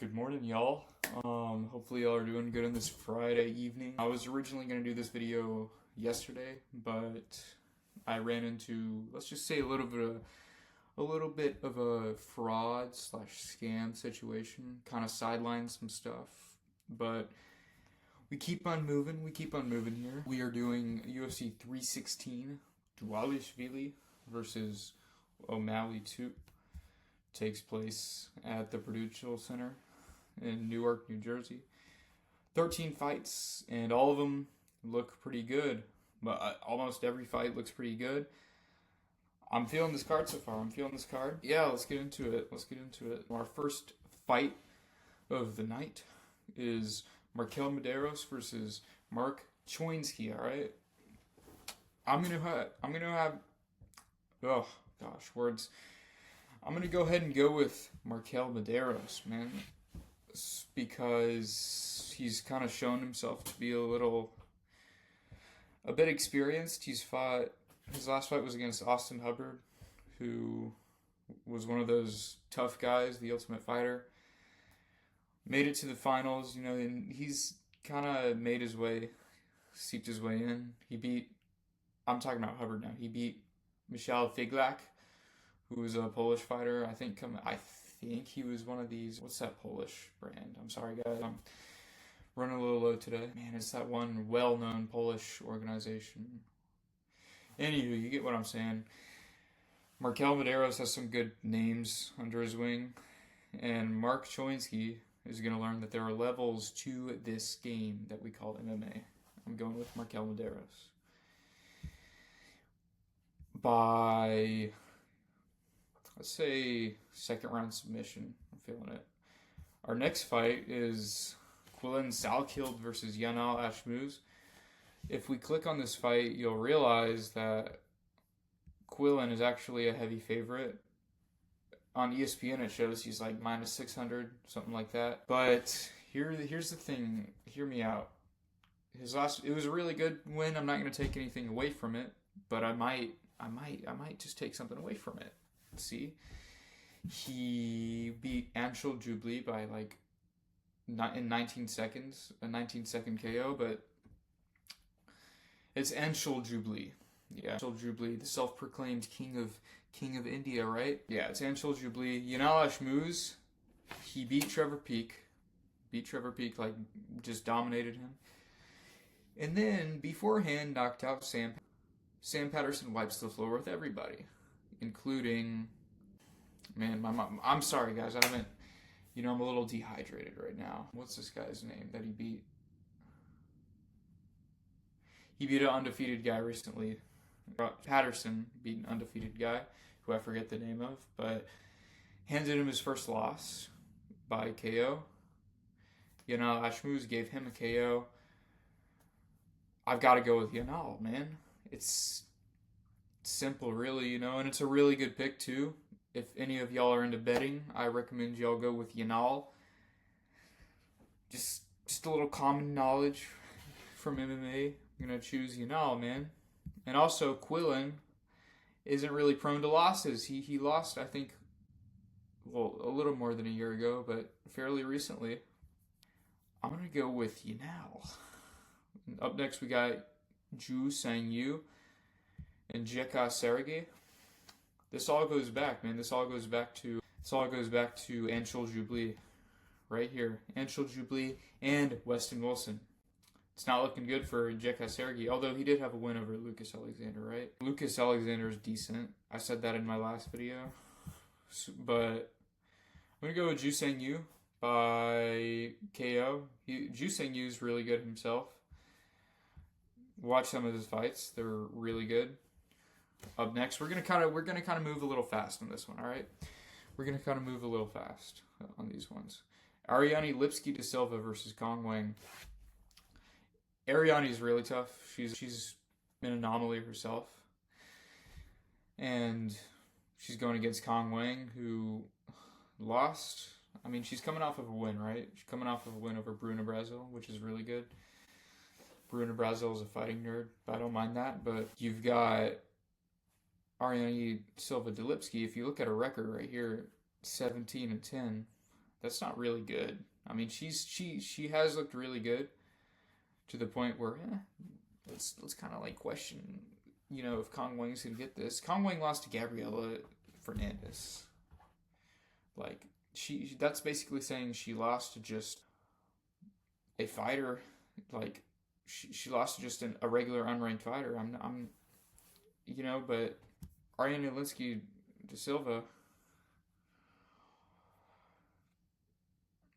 Good morning, y'all. Hopefully y'all are doing good on this Friday evening. I was originally going to do this video yesterday, but I ran into, let's just say, a little bit of a fraud slash scam situation. Kind of sidelined some stuff, but we keep on moving. We keep on moving here. We are doing UFC 316, Dvalishvili versus O'Malley 2. Takes place at the Prudential Center in Newark, New Jersey. 13 fights, and all of them look pretty good. But almost every fight looks pretty good. I'm feeling this card so far. Yeah, let's get into it. Our first fight of the night is Markel Medeiros versus Mark Choinsky. All right. I'm gonna have. Oh gosh, words. I'm going to go ahead and go with Markel Medeiros, man, because he's kind of shown himself to be a bit experienced. His last fight was against Austin Hubbard, who was one of those tough guys, the Ultimate Fighter. Made it to the finals, and he's kind of seeped his way in. I'm talking about Hubbard now. He beat Michal Figlak, who was a Polish fighter. I think he was one of these. What's that Polish brand? I'm sorry, guys. I'm running a little low today. Man, it's that one well-known Polish organization. Anywho, you get what I'm saying. Markel Medeiros has some good names under his wing, and Mark Choinsky is going to learn that there are levels to this game that we call MMA. I'm going with Markel Medeiros. By, let's say, second round submission. I'm feeling it. Our next fight is Quillan Salkild versus Yanal Ashmuz. If we click on this fight, you'll realize that Quillan is actually a heavy favorite. On ESPN, it shows he's like minus 600, something like that. But here's the thing. Hear me out. It was a really good win. I'm not going to take anything away from it, but I might just take something away from it. See, he beat Anshul Jubli by in 19 seconds, a 19-second KO, but it's Anshul Jubli. Yeah, Anshul Jubli, the self-proclaimed king of India, right? Yeah, it's Anshul Jubli. Yanal Ashmuz, he beat Trevor Peek, just dominated him, and then beforehand knocked out Sam. Sam Patterson wipes the floor with everybody, including, man, my mom. I'm sorry, guys. I'm a little dehydrated right now. What's this guy's name that he beat? He beat an undefeated guy recently. Patterson beat an undefeated guy, who I forget the name of, but handed him his first loss by KO. Yanal Ashmuz gave him a KO. I've got to go with Yanal, man. It's simple, really, and it's a really good pick, too. If any of y'all are into betting, I recommend y'all go with Yanal. Just a little common knowledge from MMA. I'm going to choose Yanal, man. And also, Quillan isn't really prone to losses. He lost, I think, a little more than a year ago, but fairly recently. I'm going to go with Yanal. Up next, we got Ju Sang-yu and Jeka Sergey. This all goes back, man. This all goes back to Anshul Jubli, right here. Anshul Jubli and Weston Wilson. It's not looking good for Jeka Sergey, although he did have a win over Lucas Alexander, right? Lucas Alexander is decent. I said that in my last video, but I'm gonna go with Ju Sang-yu by KO. Ju Sang-yu is really good himself. Watch some of his fights; they're really good. Up next, we're gonna kind of move a little fast on this one. All right, we're gonna kind of move a little fast on these ones. Ariane Lipski da Silva versus Kong Wang. Ariane's really tough. She's an anomaly herself, and she's going against Kong Wang, who lost. I mean, she's coming off of a win, right? She's coming off of a win over Bruna Brazil, which is really good. Bruna Brazil is a fighting nerd, but I don't mind that. But you've got Ariane Silva Lipski. If you look at her record right here, 17-10. That's not really good. I mean, she has looked really good to the point where let's kind of like question, if Kong Wang's gonna get this. Kong Wang lost to Gabriela Fernandez. Like that's basically saying she lost to just a fighter. Like she lost to just a regular unranked fighter. But Ariane Linsky da Silva,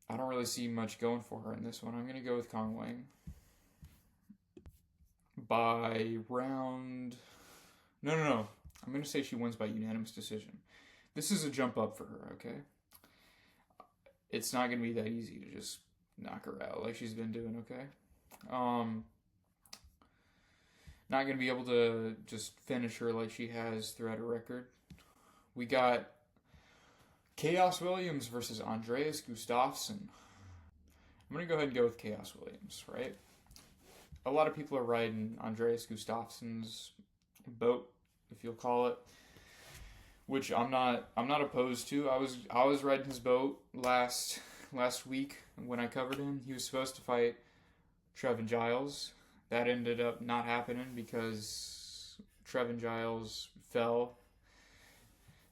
I don't really see much going for her in this one. I'm going to go with Kong Wang. By round... No. I'm going to say she wins by unanimous decision. This is a jump up for her, okay? It's not going to be that easy to just knock her out like she's been doing, okay? Not going to be able to just finish her like she has throughout her record. We got Chaos Williams versus Andreas Gustafsson. I'm going to go ahead and go with Chaos Williams, right? A lot of people are riding Andreas Gustafsson's boat, if you'll call it, which I'm not opposed to. I was riding his boat last week when I covered him. He was supposed to fight Trevin Giles. That ended up not happening because Trevin Giles fell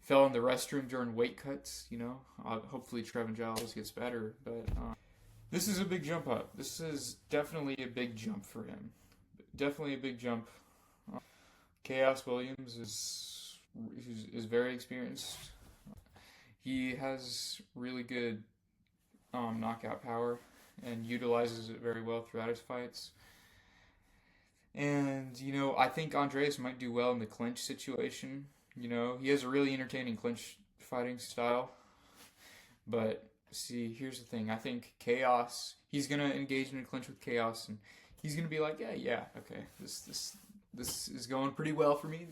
in the restroom during weight cuts. Hopefully Trevin Giles gets better, but this is a big jump up. This is definitely a big jump for him. Definitely a big jump. Chaos Williams is very experienced. He has really good knockout power and utilizes it very well throughout his fights. And, I think Andreas might do well in the clinch situation. He has a really entertaining clinch fighting style. But, see, here's the thing. I think Chaos, he's going to engage in a clinch with Chaos, and he's going to be like, yeah, okay, this is going pretty well for me.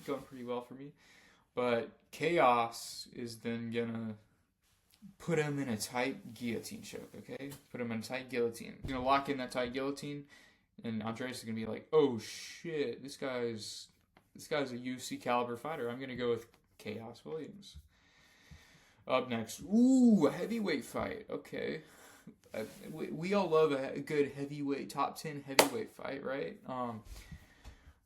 But Chaos is then going to put him in a tight guillotine choke, okay? Put him in a tight guillotine. He's going to lock in that tight guillotine, and Andreas is going to be like, oh, shit, this guy's a UFC caliber fighter. I'm going to go with Chaos Williams. Up next, a heavyweight fight. Okay. We all love a good heavyweight, top 10 heavyweight fight, right?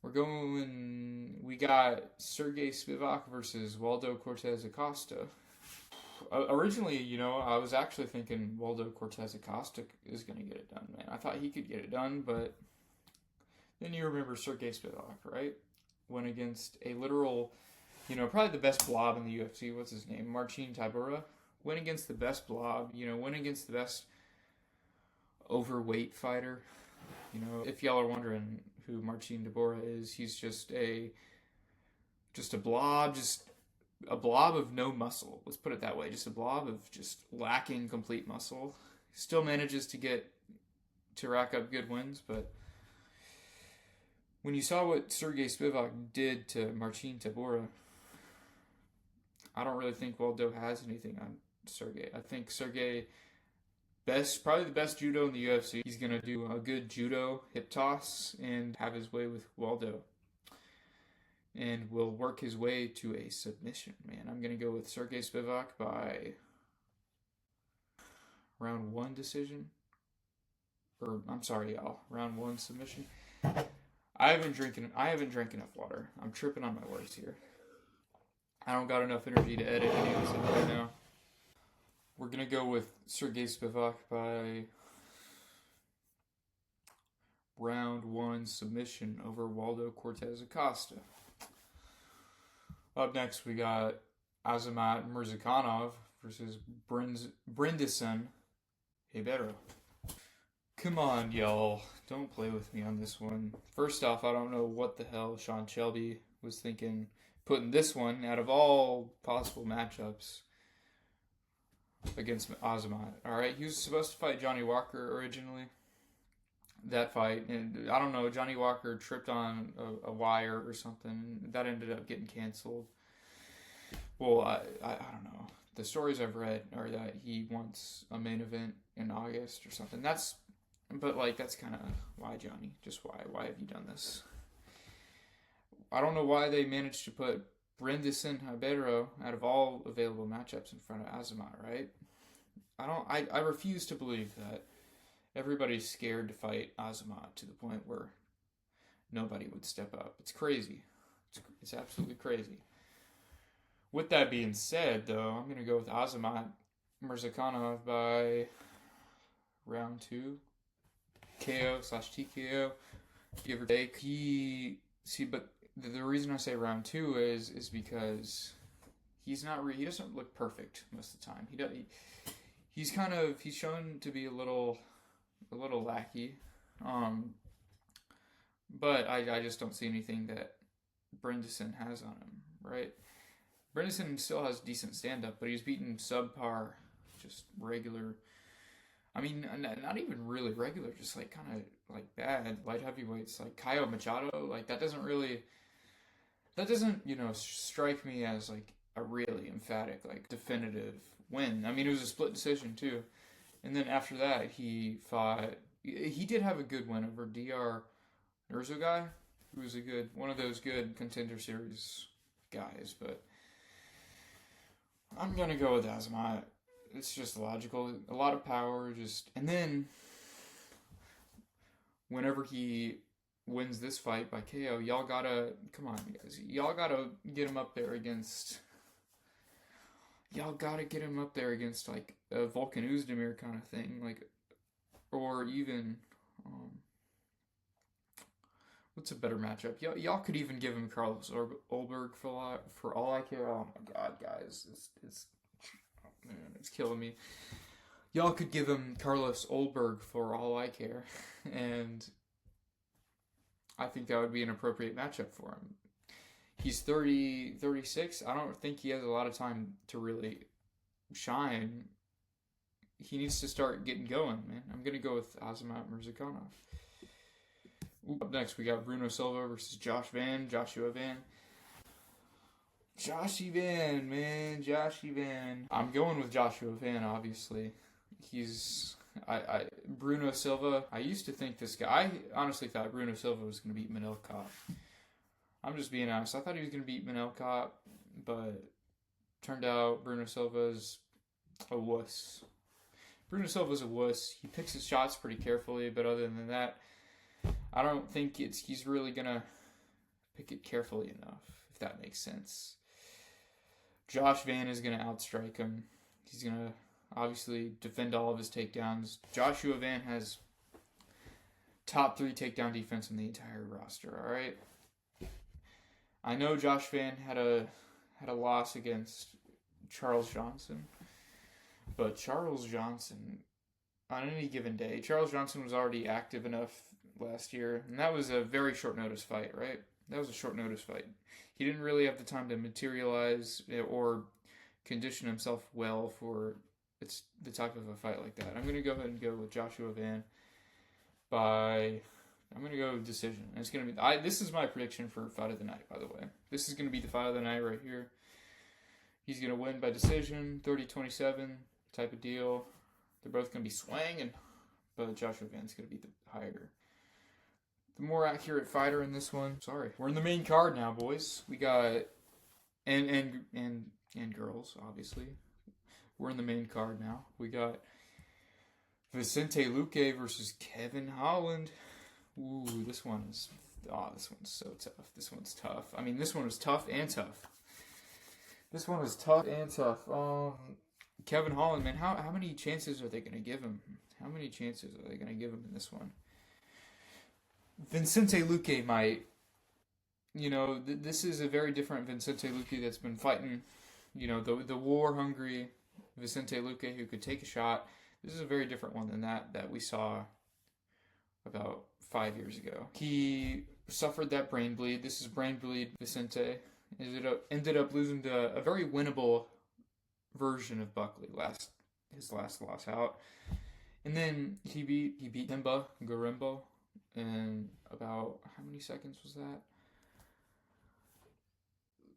We got Sergey Spivak versus Waldo Cortez Acosta. Originally, I was actually thinking Waldo Cortez Acosta is going to get it done, man. I thought he could get it done, but then you remember Sergey Spivak, right? Went against a literal, probably the best blob in the UFC. What's his name? Marcin Tybura. Went against the best blob, went against the best overweight fighter. If y'all are wondering who Marcin Tybura is, he's just a blob, a blob of no muscle. Let's put it that way. Just a blob of just lacking complete muscle. Still manages to rack up good wins, but when you saw what Sergey Spivak did to Marcin Tybura, I don't really think Waldo has anything on Sergey. I think Sergey, probably the best judo in the UFC. He's going to do a good judo hip toss and have his way with Waldo. And will work his way to a submission, man. I'm going to go with Sergey Spivak by round 1 decision. Or, I'm sorry, y'all. Round 1 submission. I haven't drank enough water. I'm tripping on my words here. I don't got enough energy to edit any of this right now. We're going to go with Sergey Spivak by round 1 submission over Waldo Cortez Acosta. Up next, we got Azamat Murzakanov versus Brindison Ribeiro. Come on, y'all. Don't play with me on this one. First off, I don't know what the hell Sean Shelby was thinking putting this one out of all possible matchups against Azamat. Alright, he was supposed to fight Johnny Walker originally. That fight, and I don't know, Johnny Walker tripped on a wire or something. That ended up getting canceled. Well, I don't know. The stories I've read are that he wants a main event in August or something. That's kind of, why, Johnny? Just why? Why have you done this? I don't know why they managed to put Brindison Ribeiro out of all available matchups in front of Azamat, right? I refuse to believe that everybody's scared to fight Azamat to the point where nobody would step up. It's crazy. It's absolutely crazy. With that being said, though, I'm going to go with Azamat Murzakanov by round 2. KO/TKO, give or take. But the reason I say round 2 is because he doesn't look perfect most of the time. He's shown to be a little lackey. But I just don't see anything that Bredesen has on him, right? Bredesen still has decent stand-up, but he's beaten subpar, just regular. I mean, not even really regular, just like kind of like bad light heavyweights, like Caio Machado. Like that doesn't strike me as like a really emphatic, like definitive win. I mean, it was a split decision too. And then after that, he did have a good win over Dr. Urzo, who was one of those good contender series guys. But I'm gonna go with Azamat. It's just logical. A lot of power, and then whenever he wins this fight by KO, y'all gotta get him up there against. Y'all gotta get him up there against like a Volkan Oezdemir kind of thing, like, or even what's a better matchup? Y'all could even give him Carlos Ulberg for all I care. Oh my God, guys, it's killing me. Y'all could give him Carlos Ulberg for all I care, and I think that would be an appropriate matchup for him. He's 36. I don't think he has a lot of time to really shine. He needs to start getting going, man. I'm going to go with Azamat Murzakanov. Up next, we got Bruno Silva versus Joshua Van. Joshy Van, man. Joshy Van. I'm going with Joshua Van, obviously. Bruno Silva, I used to think this guy, I honestly thought Bruno Silva was going to beat Manel Kape. I'm just being honest. I thought he was going to beat Manel Kape, but turned out Bruno Silva's a wuss. Bruno Silva's a wuss. He picks his shots pretty carefully, but other than that, I don't think he's really going to pick it carefully enough, if that makes sense. Josh Van is going to outstrike him. He's going to obviously defend all of his takedowns. Joshua Van has top 3 takedown defense in the entire roster, all right? I know Josh Van had a loss against Charles Johnson, but Charles Johnson, on any given day, Charles Johnson was already active enough last year, and that was a very short notice fight, right? That was a short notice fight. He didn't really have the time to materialize or condition himself well for the type of a fight like that. I'm going to go ahead and go with Joshua Van I'm going to go with decision. And it's going to be this is my prediction for fight of the night, by the way. This is going to be the fight of the night right here. He's going to win by decision, 30-27 type of deal. They're both going to be swinging, but Joshua Van's going to be the more accurate fighter in this one. Sorry. We're in the main card now, boys. We got and girls, obviously. We're in the main card now. We got Vicente Luque versus Kevin Holland. Ooh, this one's so tough. This one's tough. I mean, this one was tough and tough. Kevin Holland, man, how many chances are they going to give him? How many chances are they going to give him in this one? Vicente Luque might, this is a very different Vicente Luque that's been fighting, the war-hungry Vicente Luque who could take a shot. This is a very different one than that we saw about 5 years ago. He suffered that brain bleed. This is brain bleed Vicente. Ended up losing to a very winnable version of Buckley, his last loss out. And then he beat Timba Garembo in about, how many seconds was that?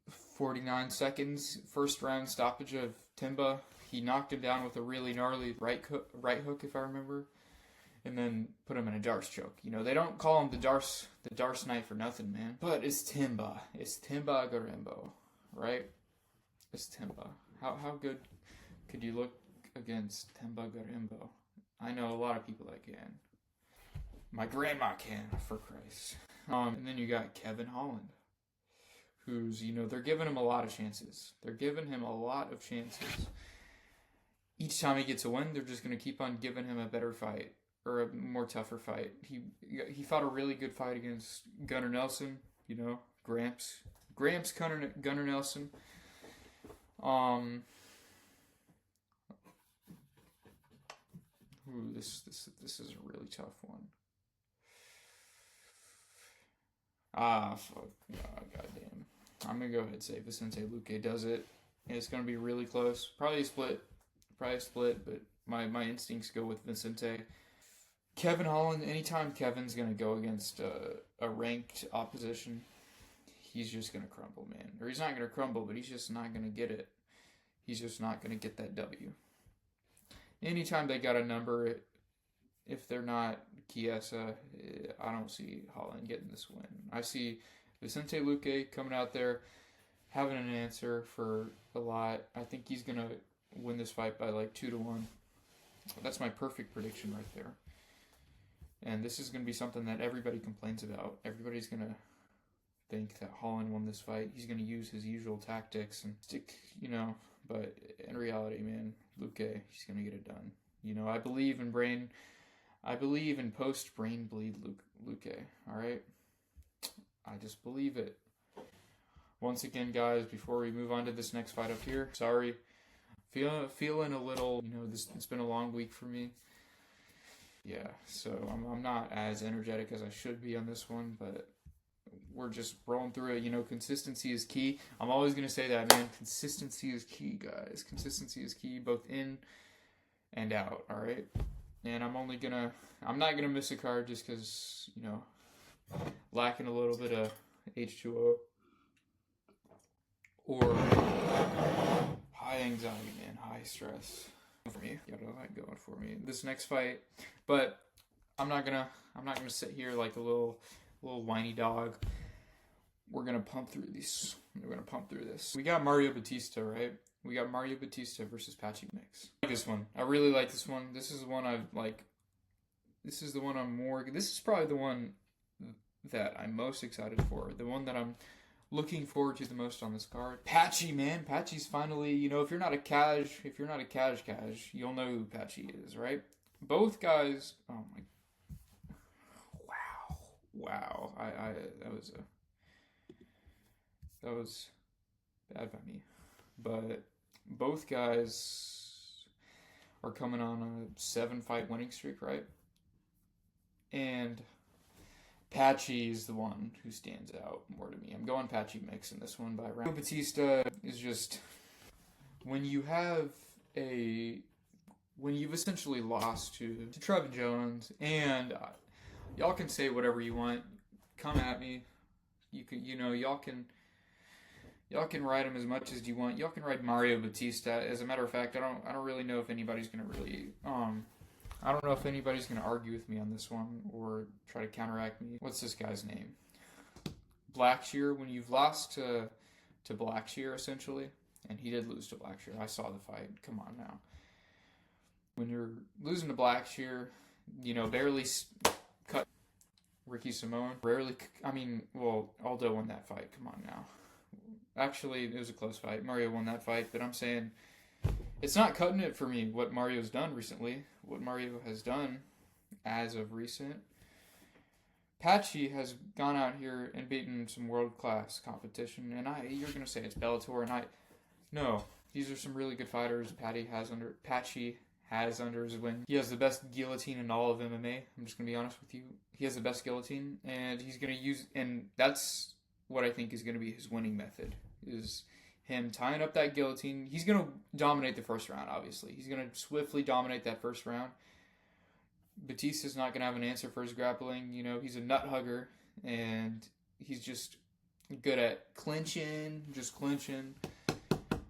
49 seconds. First round stoppage of Timba. He knocked him down with a really gnarly right hook, if I remember, and then put him in a Darce choke. They don't call him the Darce Knight for nothing, man. But it's Timba. It's Timba Garembo, right? It's Timba. How good could you look against Themba Gorimbo. I know a lot of people that can. My grandma can, for Christ. And then you got Kevin Holland, who's, they're giving him a lot of chances. Each time he gets a win, they're just going to keep on giving him a better fight, or a more tougher fight. He fought a really good fight against Gunnar Nelson, Gramps Gunnar Nelson. This is a really tough one. Fuck. Goddamn. I'm gonna go ahead and say Vicente Luque does it. And it's gonna be really close. Probably a split, but my instincts go with Vicente. Kevin Holland, anytime Kevin's gonna go against a ranked opposition, he's just gonna crumble, man. Or he's not gonna crumble, but he's just not gonna get it. He's just not gonna get that W. Anytime they got a number, if they're not Chiesa, I don't see Holland getting this win. I see Vicente Luque coming out there, having an answer for a lot. I think he's going to win this fight by like 2-1. That's my perfect prediction right there. And this is going to be something that everybody complains about. Everybody's going to think that Holland won this fight. He's going to use his usual tactics and stick, but in reality, man, Luque, he's going to get it done. I believe in post-brain bleed Luque, all right? I just believe it. Once again, guys, before we move on to this next fight up here, sorry, feeling a little, it's been a long week for me. Yeah, so I'm not as energetic as I should be on this one, but we're just rolling through it. Consistency is key. I'm always going to say that, man. Consistency is key, guys. Consistency is key, both in and out, all right? And I'm not going to miss a card just because, lacking a little bit of H2O. Or high anxiety, man. High stress. For me. Got all that going for me. This next fight. But I'm not gonna sit here like a little whiny dog. We're gonna pump through these. We're gonna pump through this. We got Mario Batista, right? We got Mario Batista versus Patchy Mix. I like this one. I really like this one. This is the one I've like. This is the one I'm more. This is probably the one that I'm most excited for. The one that I'm looking forward to the most on this card. Patchy, man. Patchy's finally. If you're not a cash, you'll know who Patchy is, right? Both guys. Oh my. Wow. That was bad by me. But both guys are coming on a 7-fight winning streak, right? And Patchy is the one who stands out more to me. I'm going Patchy Mix in this one by round. Batista is just when you've essentially lost to Trevin Jones, and y'all can say whatever you want. Come at me. Y'all can ride him as much as you want. Y'all can ride Mario Batista. As a matter of fact, I don't really know if anybody's gonna argue with me on this one or try to counteract me. What's this guy's name? Blackshear. When you've lost to Blackshear, essentially, and he did lose to Blackshear. I saw the fight. Come on now. When you're losing to Blackshear, barely cut Ricky Simone. Aldo won that fight. Come on now. Actually, it was a close fight. Mario won that fight, but I'm saying it's not cutting it for me what Mario's done recently. What Mario has done as of recent. Patchy has gone out here and beaten some world-class competition, and you're going to say it's Bellator, and no, these are some really good fighters Patchy has under his wing. He has the best guillotine in all of MMA. I'm just going to be honest with you. He has the best guillotine, and he's going to use, and that's what I think is going to be his winning method, is him tying up that guillotine. He's going to dominate the first round, obviously. He's going to swiftly dominate that first round. Batista's not going to have an answer for his grappling. He's a nut hugger, and he's just good at clinching.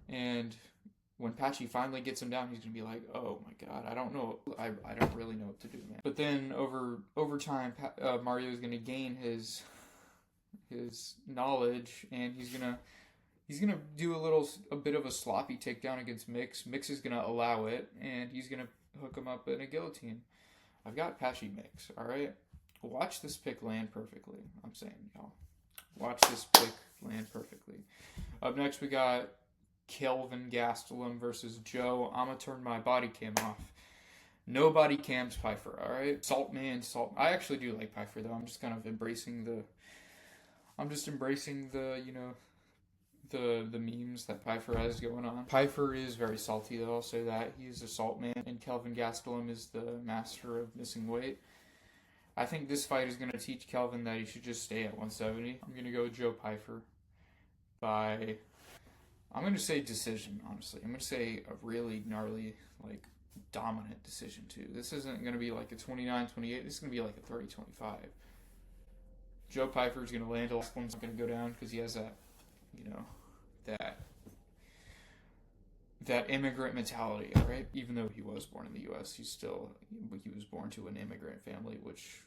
And when Patchy finally gets him down, he's going to be like, oh my God, I don't know. I don't really know what to do, man. But then over time, Mario is going to gain his knowledge, and he's going to He's gonna do a bit of a sloppy takedown against Mix. Mix is gonna allow it, and he's gonna hook him up in a guillotine. I've got Patchy Mix. All right, watch this pick land perfectly. I'm saying, y'all, watch this pick land perfectly. Up next, we got Kelvin Gastelum versus Joe. I'm gonna turn my body cam off. Nobody cams Pyfer. All right, Salt Man, Salt. I actually do like Pyfer though. I'm just kind of embracing the. I'm just embracing the the memes that Pyfer has going on. Pyfer is very salty though, I'll say that. He's a salt man, and Kelvin Gastelum is the master of missing weight. I think this fight is going to teach Kelvin that he should just stay at 170. I'm going to go Joe Pyfer by, I'm going to say decision, honestly. I'm going to say a really gnarly, like, dominant decision too. This isn't going to be like a 29-28. This is going to be like a 30-25. Joe Pyfer is going to land. Gastelum's not going to go down because he has that, that immigrant mentality, all right? Even though he was born in the U.S., he was born to an immigrant family, which,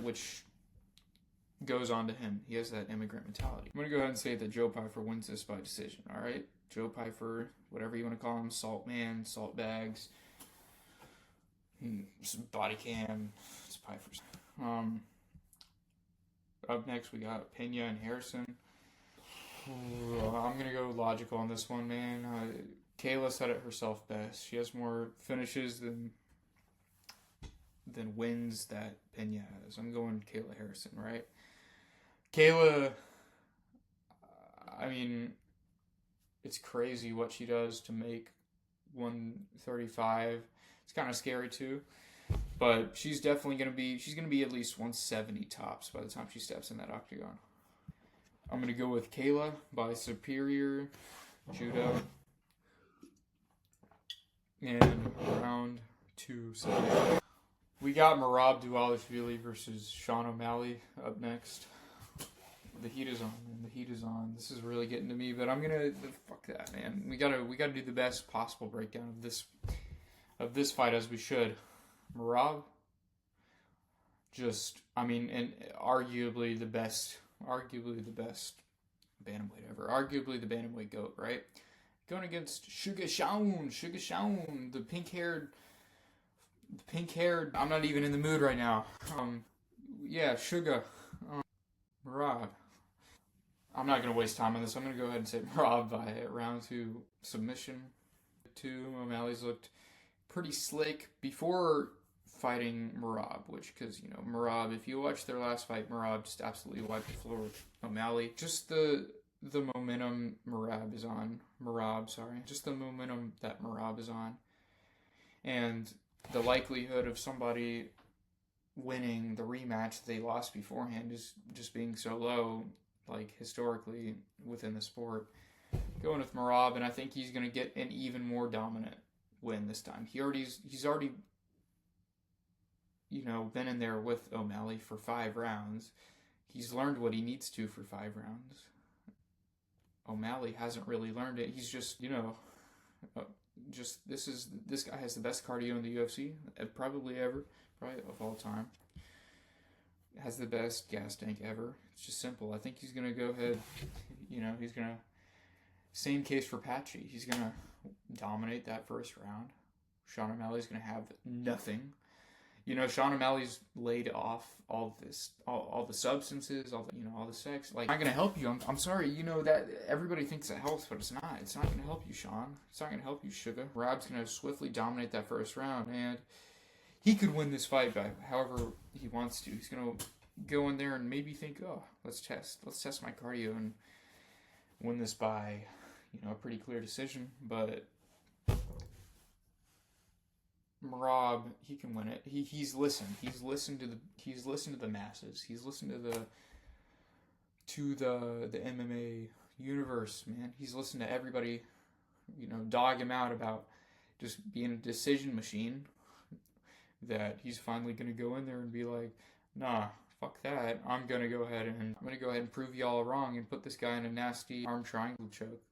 which goes on to him. He has that immigrant mentality. I'm going to go ahead and say that Joe Pyfer wins this by decision, all right? Joe Pyfer, whatever you want to call him, salt man, salt bags, body cam, it's Pyfer's. Up next, we got Pena and Harrison. I'm going to go logical on this one, man. Kayla said it herself best. She has more finishes than wins that Pena has. I'm going Kayla Harrison, right? Kayla, I mean, it's crazy what she does to make 135. It's kind of scary too. But she's definitely going to be at least 170 tops by the time she steps in that octagon. I'm going to go with Kayla by superior judo. And round 2 submission. We got Merab Dvalishvili versus Sean O'Malley up next. The heat is on, man. The heat is on. This is really getting to me, but I'm gonna fuck that, man. We gotta do the best possible breakdown of this fight as we should. Merab, and arguably the best bantamweight ever. Arguably the bantamweight GOAT, right? Going against Sugar Sean, the pink-haired. I'm not even in the mood right now. Sugar. Merab. I'm not going to waste time on this. I'm going to go ahead and say Merab by round 2 submission. O'Malley's looked pretty slick before fighting Merab, because Merab, if you watch their last fight, Merab just absolutely wiped the floor with O'Malley. Just the momentum just the momentum that Merab is on, and the likelihood of somebody winning the rematch they lost beforehand is just being so low, like historically within the sport. Going with Merab, and I think he's going to get an even more dominant win this time. He's already been in there with O'Malley for 5 rounds. He's learned what he needs to for 5 rounds. O'Malley hasn't really learned it. He's just this guy has the best cardio in the UFC probably of all time. Has the best gas tank ever. It's just simple. I think he's gonna go ahead. He's gonna. Same case for Patchy. He's gonna dominate that first round. Sean O'Malley's gonna have nothing. Sean O'Malley's laid off all this, all the substances, all the sex. Like, not gonna help you. I'm sorry. That everybody thinks it helps, but it's not. It's not gonna help you, Sean. It's not gonna help you, Sugar. Rob's gonna swiftly dominate that first round, and he could win this fight by however he wants to. He's gonna go in there and maybe think, oh, let's test my cardio and win this by, a pretty clear decision, but. Merab, he can win it. He's listened. He's listened to the masses. He's listened to the MMA universe, man. He's listened to everybody, dog him out about just being a decision machine. That he's finally gonna go in there and be like, nah, fuck that. I'm gonna go ahead and prove y'all wrong and put this guy in a nasty arm triangle choke.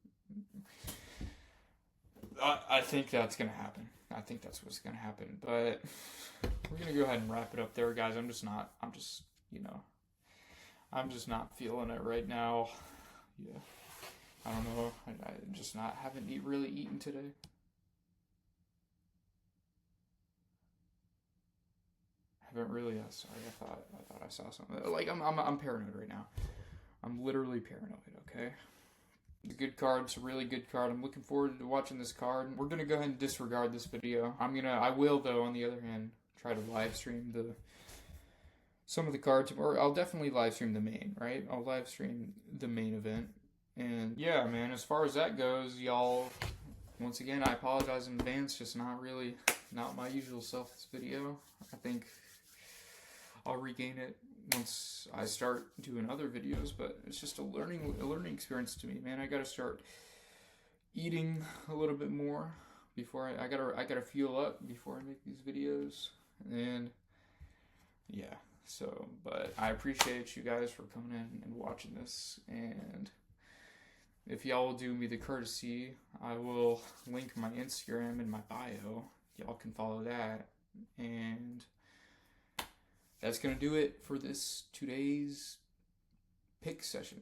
I think that's gonna happen. I think that's what's going to happen. But we're going to go ahead and wrap it up there, guys. I'm I'm just not feeling it right now. Yeah. I don't know. I just not haven't really eaten today. Haven't really. Sorry, I thought I saw something. Like I'm paranoid right now. I'm literally paranoid. Okay. It's a good card. It's a really good card. I'm looking forward to watching this card. We're gonna go ahead and disregard this video. I will though. On the other hand, try to live stream some of the cards, or I'll definitely live stream the main. Right. I'll live stream the main event. And yeah, man, as far as that goes, y'all, once again, I apologize in advance, just not my usual self this video. I think I'll regain it once I start doing other videos, but it's just a learning experience to me, man. I gotta start eating a little bit more before I gotta fuel up before I make these videos, and yeah, so, but I appreciate you guys for coming in and watching this, and if y'all will do me the courtesy, I will link my Instagram in my bio. Y'all can follow that. And that's going to do it for today's pick session.